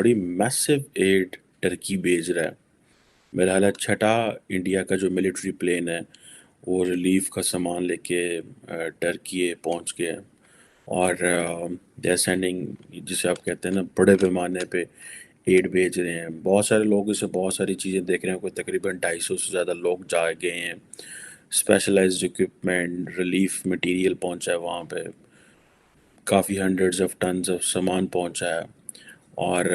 बड़ी massive add Turkey भेज रहा है। मेरा हाल है छठा इंडिया का जो मिलिट्री प्लेन है वो रिलीफ का सामान लेके टर्की पहुंच गया है। और दे सेंडिंग, जिसे आप कहते हैं ना, बड़े पैमाने पे एड भेज रहे हैं। बहुत सारे लोग इसे बहुत सारी चीज़ें देख रहे हैं। कोई तकरीबन 250 से ज़्यादा लोग जा गए हैं। स्पेशलाइज्ड इक्विपमेंट, रिलीफ मटेरियल पहुंचा है वहाँ पे। काफ़ी हंड्रेड्स ऑफ टन्स ऑफ सामान पहुंचा है। और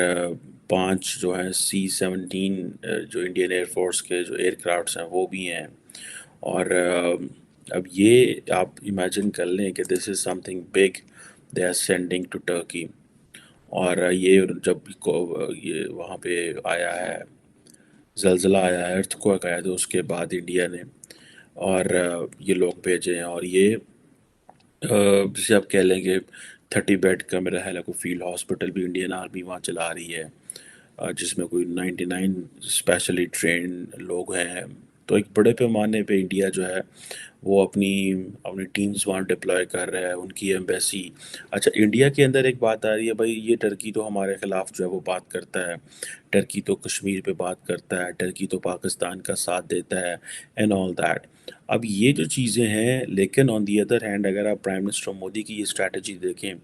पांच जो है C-17 जो इंडियन एयरफोर्स के जो एयरक्राफ्ट्स हैं वो भी हैं। और अब ये आप इमेजिन कर लें कि this is something big they are sending to Turkey. और ये जब ये वहाँ पे आया है, ज़लज़ला आया है, अर्थक्वेक आया, तो उसके बाद इंडिया ने और ये लोग भेजे हैं। और ये जिसे आप कह लें कि 30 बेड का मेरा ख्याल है कोई फील्ड हॉस्पिटल भी इंडियन आर्मी वहाँ चला रही है, जिसमें कोई 99 स्पेशली ट्रेन लोग हैं। तो एक बड़े पैमाने पे इंडिया जो है वो अपनी अपनी टीम्स वहाँ डिप्लॉय कर रहा है, उनकी एम्बेसी। अच्छा, इंडिया के अंदर एक बात आ रही है भाई, ये टर्की तो हमारे ख़िलाफ़ जो है वो बात करता है, टर्की तो कश्मीर पे बात करता है, टर्की तो पाकिस्तान का साथ देता है एंड ऑल दैट। अब ये जो चीज़ें हैं, लेकिन ऑन दी अदर हैंड अगर आप प्राइम मिनिस्टर मोदी की ये स्ट्रैटेजी देखें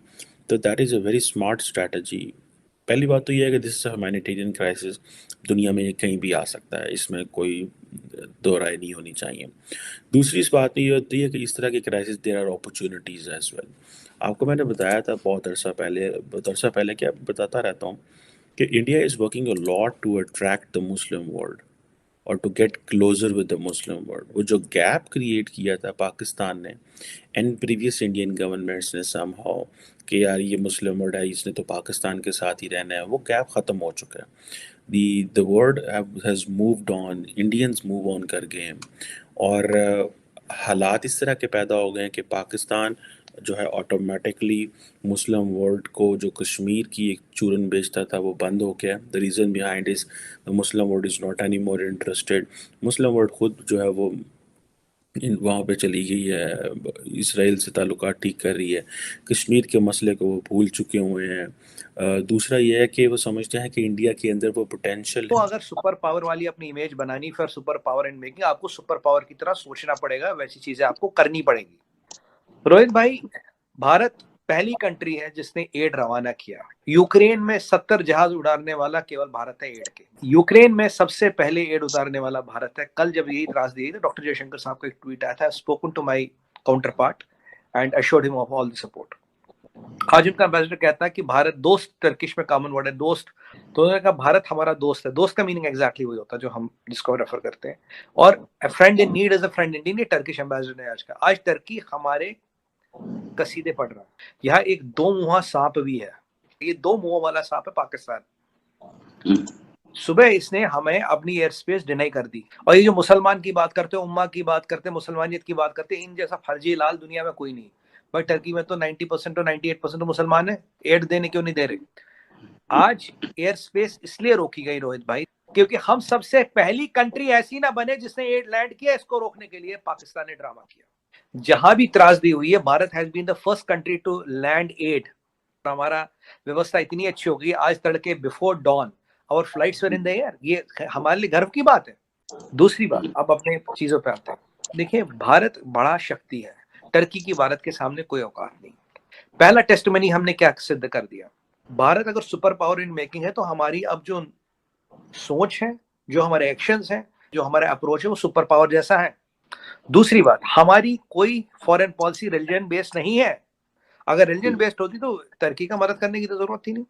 तो that is a very smart strategy. पहली बात तो ये है कि this is a humanitarian crisis, दुनिया में ये कहीं भी आ सकता है, इसमें कोई दो राय नहीं होनी चाहिए। दूसरी इस बात में ये होती है कि इस तरह के crisis there are opportunities as well. आपको मैंने बताया था बहुत अरसा पहले क्या बताता रहता हूँ कि India is working a lot to attract the Muslim world और to get closer with the Muslim world. वो जो गैप क्रिएट किया था पाकिस्तान ने एंड प्रीवियस इंडियन गवर्नमेंट्स ने समहाउ कि यार ये मुस्लिम वर्ल्ड है, इसने तो पाकिस्तान के साथ ही रहना है, वो गैप ख़त्म हो चुका है। The world has moved on, Indians move on कर गए हैं। और हालात इस तरह के पैदा हो गए हैं कि पाकिस्तान जो है ऑटोमेटिकली मुस्लिम वर्ल्ड को जो कश्मीर की एक चूरन बेचता था वो बंद हो गया। The reason behind is the Muslim world is not any more interested. Muslim world खुद जो है वो वहाँ पे चली गई है, इसराइल से ताल्लुकात ठीक कर रही है, कश्मीर के मसले को वो भूल चुके हुए हैं। दूसरा ये है कि वो समझते हैं कि इंडिया के अंदर वो पोटेंशियल तो है। अगर सुपर पावर वाली अपनी इमेज बनानी फिर सुपर पावर इन मेकिंग, आपको सुपर पावर की तरह सोचना पड़ेगा, वैसी चीजें आपको करनी पड़ेगी। रोहित भाई, भारत पहली कंट्री है जिसने एड रवाना किया। यूक्रेन में 70 जहाज उड़ाने वाला केवल भारत है एड के। यूक्रेन में सबसे पहले एड उतारने वाला भारत है। कल जब यही त्रासदी आई तो डॉक्टर जयशंकर साहब का एक ट्वीट आया था, spoken to my counterpart and assured him of all the support. आज उनका एम्बेसडर कहता है कि भारत दोस्त, टर्किश में कॉमन वर्ड है दोस्त, तो उन्होंने कहा भारत हमारा दोस्त है। दोस्त का मीनिंग एग्जैक्टली वही होता है जो हम जिसको रेफर करते हैं। और friend in need is a friend in need, Turkish ambassador ने आज का। आज टर्की हमारे कसीदे पढ़ रहा है। यहाँ एक दो मुहा सांप भी है, ये दो मुंहों वाला सांप है पाकिस्तान। सुबह इसने हमें अपनी एयर स्पेस डिनाई कर दी। और ये जो मुसलमान की बात करते, उम्मा की बात करते, मुसलमानियत की बात करते, इन जैसा फर्जी लाल दुनिया में कोई नहीं। भाई टर्की में तो 90% और 98% मुसलमान है, एड देने क्यों नहीं दे रहे? आज एयर स्पेस इसलिए रोकी गई रोहित भाई, क्योंकि हम सबसे पहली कंट्री ऐसी ना बने जिसने एड लैंड किया। इसको रोकने के लिए पाकिस्तान ने ड्रामा किया। जहां भी त्रासदी हुई है, Bharat has been the first country to land aid. हमारा व्यवस्था इतनी अच्छी हो गई, आज तड़के बिफोर डॉन और flights were in the air. ये हमारे लिए गर्व की बात है। दूसरी बात, अब अपने चीजों पे आते हैं। देखिए, भारत बड़ा शक्ति है, टर्की की भारत के सामने कोई औकात नहीं। पहला टेस्ट मनी हमने क्या सिद्ध कर दिया? भारत अगर सुपर पावर इन मेकिंग है तो हमारी अब जो सोच है, जो हमारे एक्शंस हैं, जो हमारा अप्रोच है, वो सुपर पावर जैसा है। दूसरी बात, हमारी कोई फॉरेन पॉलिसी रिलीजन बेस्ड नहीं है। अगर रिलीजन बेस्ड होती तो टर्की का मदद करने की तो जरूरत थी नहीं।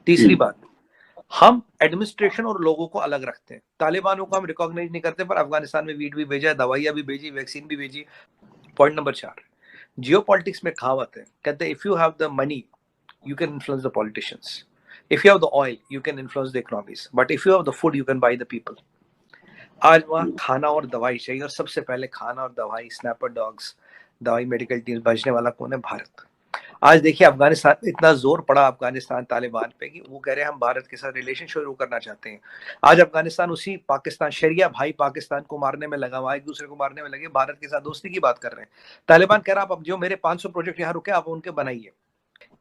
तीसरी बात, हम एडमिनिस्ट्रेशन और लोगों को अलग रखते हैं। तालिबानों को हम रिकॉग्नाइज नहीं करते, पर अफगानिस्तान में वीट भी भेजा, दवाइयां भी भेजी, वैक्सीन भी भेजी। पॉइंट नंबर 4, जियो पॉलिटिक्स में कहावत है, कहते हैं if you have the money you can influence the politicians. If you have the oil, you can influence the economies. But if you have the food, you can buy the people. आज वहाँ खाना और दवाई चाहिए, और सबसे पहले खाना और दवाई, स्नैपर डॉग्स, दवाई, मेडिकल टीम्स बचने वाला कौन है? भारत। आज देखिए, अफगानिस्तान में इतना जोर पड़ा अफगानिस्तान तालिबान पे कि वो कह रहे हैं हम भारत के साथ रिलेशन शुरू करना चाहते हैं। आज अफगानिस्तान उसी पाकिस्तान, शरिया भाई पाकिस्तान को मारने में लगा हुआ, एक दूसरे को मारने में लगे, भारत के साथ दोस्ती की बात कर रहे हैं। तालिबान कह रहा आप अब जो मेरे 500 प्रोजेक्ट यहाँ रुके आप उनके बनाइए।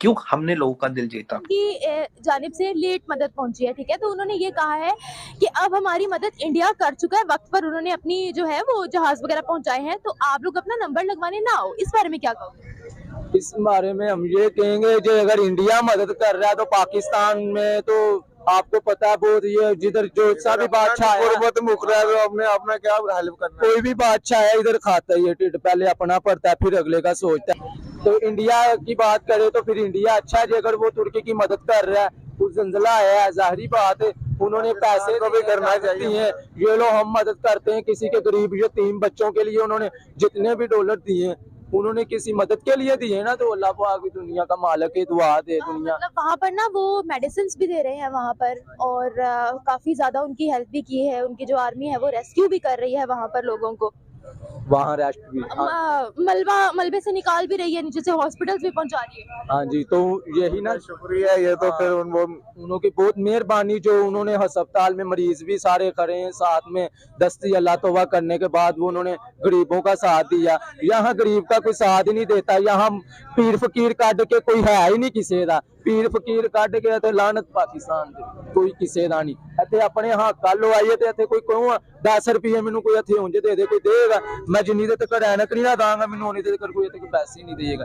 क्यों हमने लोगों का दिल जीता? की जानिब से लेट मदद पहुंची है, ठीक है, तो उन्होंने ये कहा है कि अब हमारी मदद इंडिया कर चुका है, वक्त पर उन्होंने अपनी जो है वो जहाज वगैरह पहुंचाए हैं, तो आप लोग अपना नंबर लगवाने ना आओ। इस बारे में क्या कहोगे? इस बारे में हम ये कहेंगे, जो अगर इंडिया मदद कर रहा है तो पाकिस्तान में तो आपको पता है बहुत ये जिधर जो सा भी बादशाह है तो अपने अपना क्या हेल्प करना, कोई भी बादशाह है इधर खाता है ये टिड, पहले अपना पड़ता है फिर अगले का सोचता है। तो इंडिया की बात करें तो फिर इंडिया अच्छा है, जो अगर वो तुर्की की मदद कर रहा है, कुछ जंजला है, जाहिर बात है उन्होंने पैसे को भी करना चाहिए। ये लोग हम मदद करते हैं किसी के गरीब यतीम बच्चों के लिए, उन्होंने जितने भी डॉलर दिए उन्होंने किसी मदद के लिए दिए ना, तो अल्लाह पाक की दुनिया का मालिक है, दुआ दे दुनिया। मतलब वहाँ पर ना वो मेडिसिन भी दे रहे हैं वहाँ पर, और काफी ज्यादा उनकी हेल्प भी की है, उनकी जो आर्मी है वो रेस्क्यू भी कर रही है वहाँ पर लोगों को, वहाँ रेस्ट भी मलबे से निकाल भी रही है, नीचे से हॉस्पिटल्स भी पहुँचा रही है। हाँ जी, तो यही ना शुक्रिया, ये तो फिर उनकी बहुत मेहरबानी जो उन्होंने अस्पताल में मरीज भी सारे खड़े हैं साथ में, दस्ती अल्लाह तौबा करने के बाद वो उन्होंने गरीबों का साथ दिया। यहाँ गरीब का कोई साथ ही नहीं देता, यहाँ पीर फकीर कट के कोई है ही नहीं किसी का, पीर फकीर कट के ते लानत पाकिस्तान दे कोई किसी का नहीं। इतने अपने हाँ कल आइए तो इतने कोई कहूँ 10 रुपये मैनू कोई इतने ਉਂਝ दे दे, कोई देगा, मैं जिन्नी देर तक रैनक नहीं ना दांगा मैनू उन्नी देर तक कोई पैसे नहीं देगा।